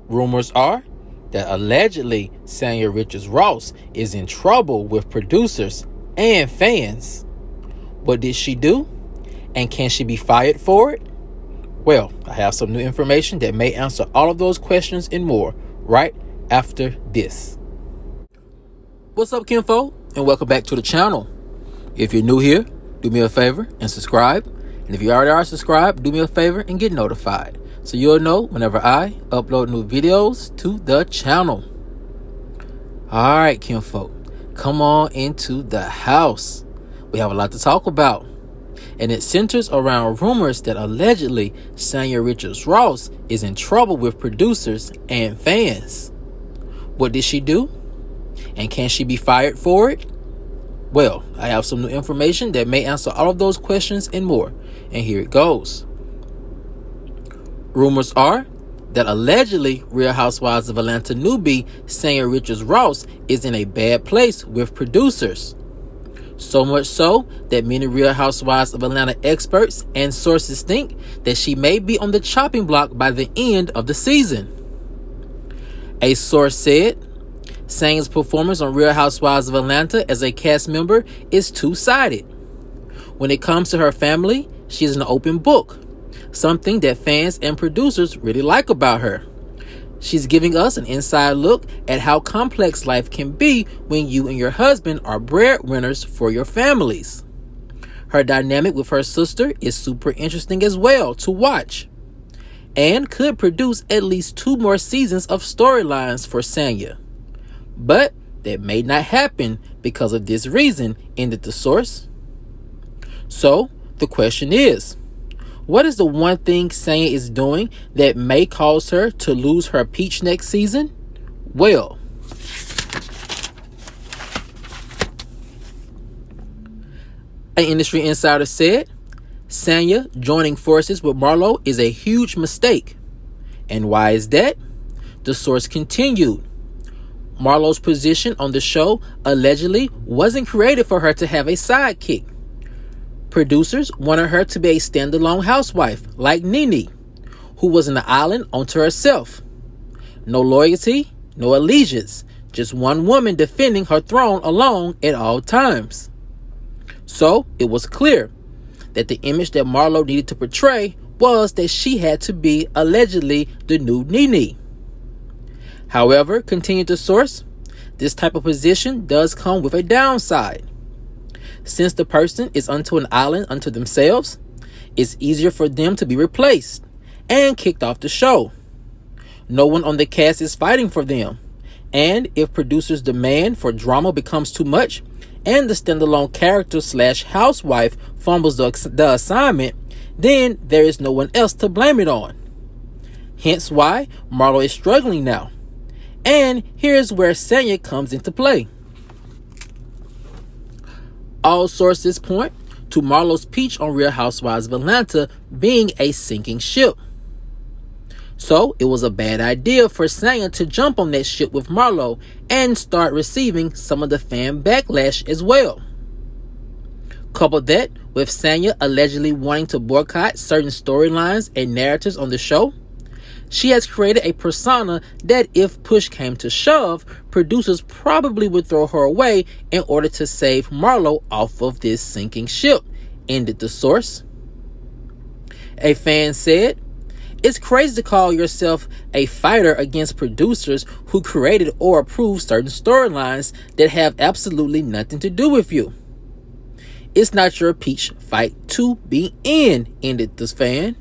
Rumors are that allegedly Sanyarichardsross is in trouble with producers and fans. What did she do? And can she be fired for it? Well, I have some new information that may answer all of those questions and more right after this. What's up, kinfolk? And welcome back to the channel. If you're new here, do me a favor and subscribe. And if you already are subscribed, do me a favor and get notified, so you'll know whenever I upload new videos to the channel. Alright, kinfolk, come on into the house. We have a lot to talk about, and it centers around rumors that allegedly Sanyarichardsross is in trouble with producers and fans. What did she do? And can she be fired for it? Well, I have some new information that may answer all of those questions and more, and here it goes. Rumors are that allegedly Real Housewives of Atlanta newbie Sanyarichardsross is in a bad place with producers. So much so that many Real Housewives of Atlanta experts and sources think that she may be on the chopping block by the end of the season. A source said Sanya's performance on Real Housewives of Atlanta as a cast member is two-sided. When it comes to her family, she is an open book, something that fans and producers really like about her. She's giving us an inside look at how complex life can be when you and your husband are breadwinners for your families. Her dynamic with her sister is super interesting as well to watch, and could produce at least 2 more seasons of storylines for Sanya. But that may not happen because of this reason, ended the source. So the question is, what is the one thing Sanya is doing that may cause her to lose her peach next season? Well, an industry insider said Sanya joining forces with Marlo is a huge mistake. And why is that? The source continued. Marlo's position on the show allegedly wasn't created for her to have a sidekick. Producers wanted her to be a standalone housewife like Nene, who was an island unto herself. No loyalty, no allegiance, just one woman defending her throne alone at all times. So it was clear that the image that Marlo needed to portray was that she had to be allegedly the new Nene. However, continued the source, this type of position does come with a downside. Since the person is unto an island unto themselves, it's easier for them to be replaced and kicked off the show. No one on the cast is fighting for them, and if producers' demand for drama becomes too much and the standalone character / housewife fumbles the assignment, then there is no one else to blame it on. Hence why Marlo is struggling now. And here's where Sanya comes into play. All sources point to Marlo's peach on Real Housewives of Atlanta being a sinking ship. So it was a bad idea for Sanya to jump on that ship with Marlo and start receiving some of the fan backlash as well. Couple that with Sanya allegedly wanting to boycott certain storylines and narratives on the show, she has created a persona that if push came to shove, producers probably would throw her away in order to save Marlo off of this sinking ship, ended the source. A fan said, "It's crazy to call yourself a fighter against producers who created or approved certain storylines that have absolutely nothing to do with you. It's not your peach fight to be in," ended this fan.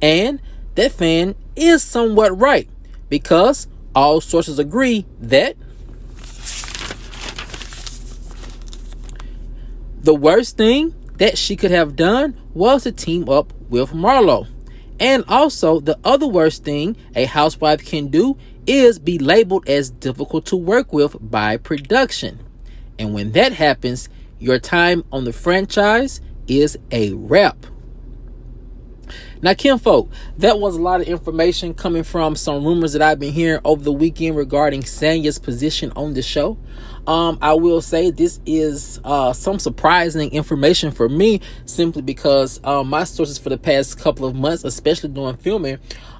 And that fan is somewhat right, because all sources agree that the worst thing that she could have done was to team up with Marlo. And also, the other worst thing a housewife can do is be labeled as difficult to work with by production. And when that happens, your time on the franchise is a wrap. Now, kinfolk, that was a lot of information coming from some rumors that I've been hearing over the weekend regarding Sanya's position on the show. I will say this is some surprising information for me, simply because my sources for the past couple of months, especially during filming,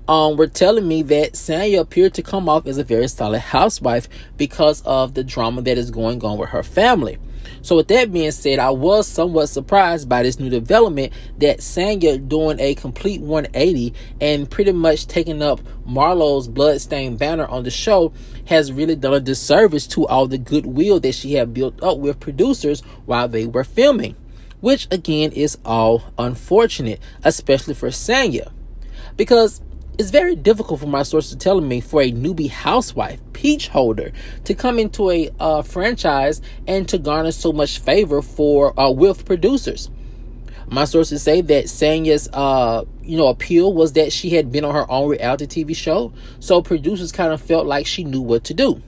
were telling me that Sanya appeared to come off as a very solid housewife because of the drama that is going on with her family. So with that being said, I was somewhat surprised by this new development that Sanya doing a complete 180 and pretty much taking up Marlo's bloodstained banner on the show has really done a disservice to all the goodwill that she had built up with producers while they were filming, which again is all unfortunate, especially for Sanya, because it's very difficult for my sources telling me for a newbie housewife, peach holder, to come into a franchise and to garner so much favor for with producers. My sources say that Sanya's appeal was that she had been on her own reality TV show, so producers kind of felt like she knew what to do.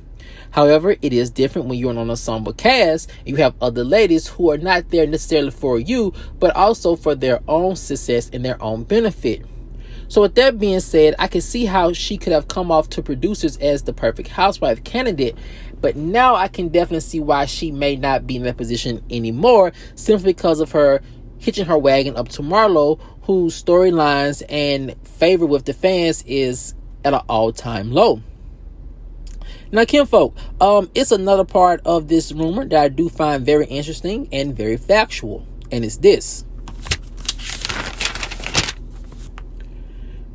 However, it is different when you're on an ensemble cast. You have other ladies who are not there necessarily for you, but also for their own success and their own benefit. So with that being said, I can see how she could have come off to producers as the perfect housewife candidate, but now I can definitely see why she may not be in that position anymore, simply because of her hitching her wagon up to Marlo, whose storylines and favor with the fans is at an all-time low. Now, kinfolk, it's another part of this rumor that I do find very interesting and very factual, and it's this.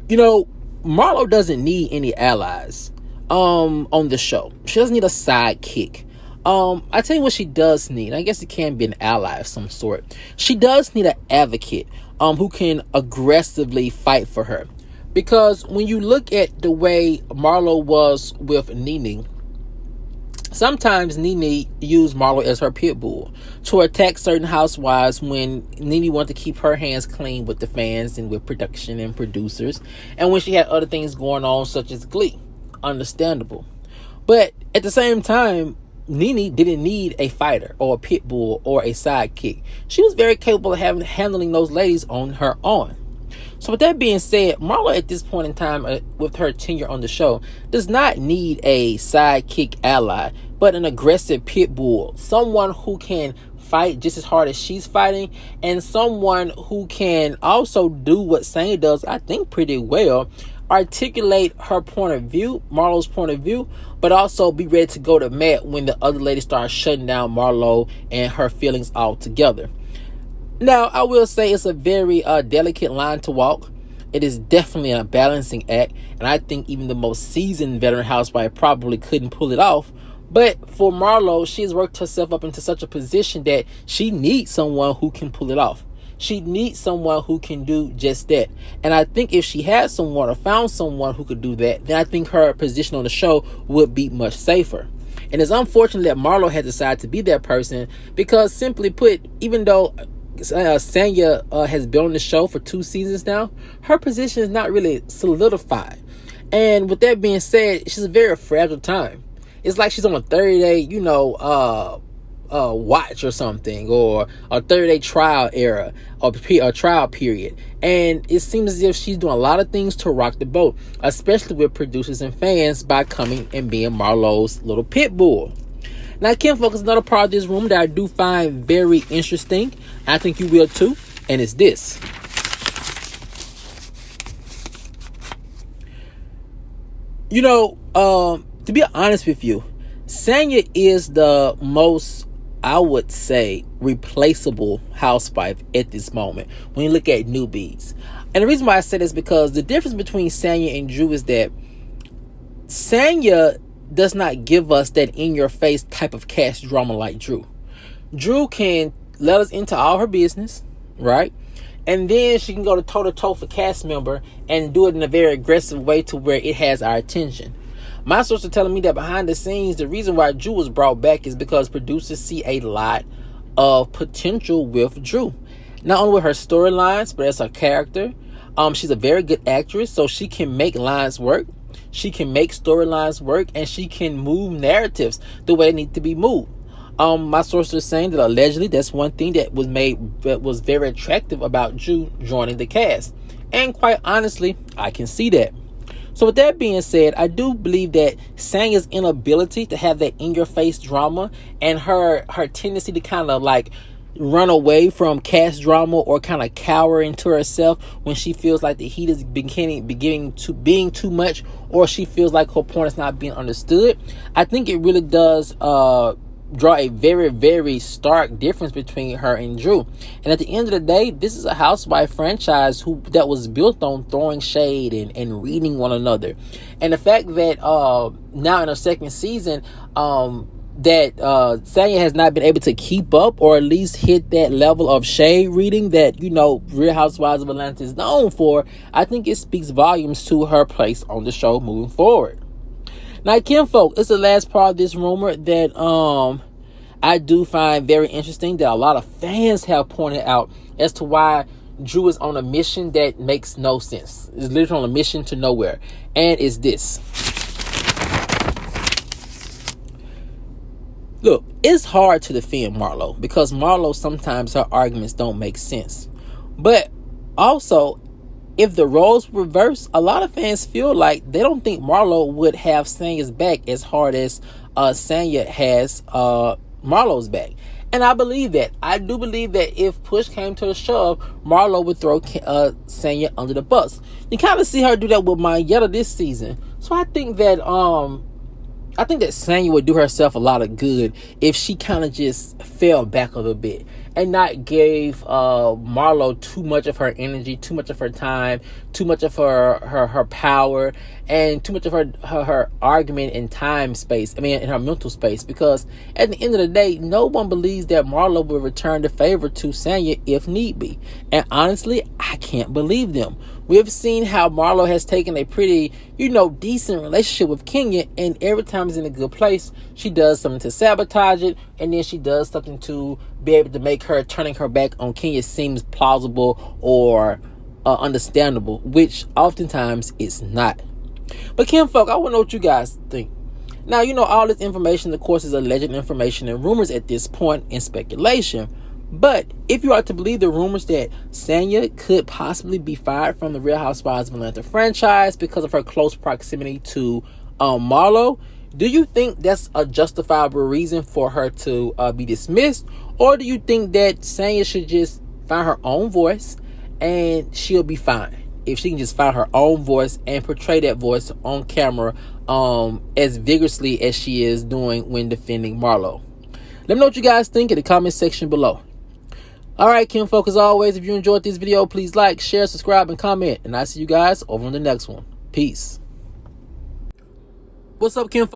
Marlo doesn't need any allies on the show. She doesn't need a sidekick. I tell you what she does need. I guess it can be an ally of some sort. She does need an advocate who can aggressively fight for her. Because when you look at the way Marlo was with Nene, sometimes Nene used Marlo as her pit bull to attack certain housewives when Nene wanted to keep her hands clean with the fans and with production and producers, and when she had other things going on such as Glee. Understandable. But at the same time, Nene didn't need a fighter or a pit bull or a sidekick. She was very capable of handling those ladies on her own. So with that being said, Marlo at this point in time with her tenure on the show does not need a sidekick ally, but an aggressive pit bull, someone who can fight just as hard as she's fighting, and someone who can also do what Sanya does, I think, pretty well, articulate her point of view, Marlo's point of view, but also be ready to go to mat when the other lady starts shutting down Marlo and her feelings altogether. Now, I will say it's a very delicate line to walk. It is definitely a balancing act, and I think even the most seasoned veteran housewife probably couldn't pull it off. But for Marlo, she's worked herself up into such a position that she needs someone who can pull it off. She needs someone who can do just that. And I think if she had someone or found someone who could do that, then I think her position on the show would be much safer. And it's unfortunate that Marlo had decided to be that person because, simply put, even though Sanya has been on the show for 2 seasons now, her position is not really solidified. And with that being said, she's a very fragile time. It's like she's on a 30-day, watch or something, or a 30-day trial era, or a trial period. And it seems as if she's doing a lot of things to rock the boat, especially with producers and fans, by coming and being Marlo's little pit bull. Now, kinfolk, is another part of this room that I do find very interesting. I think you will too, and it's this. To be honest with you, Sanya is the most, I would say, replaceable housewife at this moment when you look at newbies. And the reason why I say this is because the difference between Sanya and Drew is that Sanya does not give us that in-your-face type of cast drama like Drew. Drew can let us into all her business, right? And then she can go to toe-to-toe for cast member and do it in a very aggressive way to where it has our attention. My sources are telling me that behind the scenes, the reason why Drew was brought back is because producers see a lot of potential with Drew. Not only with her storylines, but as her character. She's a very good actress, so she can make lines work. She can make storylines work, and she can move narratives the way they need to be moved. My sources are saying that allegedly that's one thing that was very attractive about Drew joining the cast. And quite honestly, I can see that. So with that being said, I do believe that Sanya's inability to have that in-your-face drama and her tendency to kind of like run away from cast drama or kind of cower into herself when she feels like the heat is beginning to being too much, or she feels like her point is not being understood. I think it really does draw a very, very stark difference between her and Drew. And at the end of the day, this is a housewife franchise that was built on throwing shade and reading one another. And the fact that now in her second season, that Sanya has not been able to keep up or at least hit that level of shade reading that, you know, Real Housewives of Atlanta is known for, I think it speaks volumes to her place on the show moving forward. Now, kinfolk, it's the last part of this rumor that I do find very interesting, that a lot of fans have pointed out as to why Drew is on a mission that makes no sense. It's literally on a mission to nowhere. And it's this. Look, it's hard to defend Marlo because Marlo, sometimes her arguments don't make sense. But also, if the roles reverse, a lot of fans feel like they don't think Marlo would have Sanya's back as hard as Sanya has Marlo's back. And I believe that. I do believe that if push came to a shove, Marlo would throw Sanya under the bus. You kind of see her do that with Mayetta this season. So I think that Sanya would do herself a lot of good if she kind of just fell back a little bit and not gave Marlo too much of her energy, too much of her time, too much of her power, and too much of her argument in time space. In her mental space. Because at the end of the day, no one believes that Marlo will return the favor to Sanya if need be. And honestly, I can't believe them. We've seen how Marlo has taken a pretty, decent relationship with Kenya, and every time it's in a good place, she does something to sabotage it, and then she does something to be able to make her turning her back on Kenya seems plausible or understandable, which oftentimes it's not. But kinfolk, I want to know what you guys think. Now, all this information, of course, is alleged information and rumors at this point and speculation. But if you are to believe the rumors that Sanya could possibly be fired from the Real Housewives of Atlanta franchise because of her close proximity to Marlo, do you think that's a justifiable reason for her to be dismissed? Or do you think that Sanya should just find her own voice and she'll be fine? If she can just find her own voice and portray that voice on camera as vigorously as she is doing when defending Marlo. Let me know what you guys think in the comment section below. Alright, kinfolk, as always, if you enjoyed this video, please like, share, subscribe, and comment. And I'll see you guys over on the next one. Peace. What's up, kinfolk?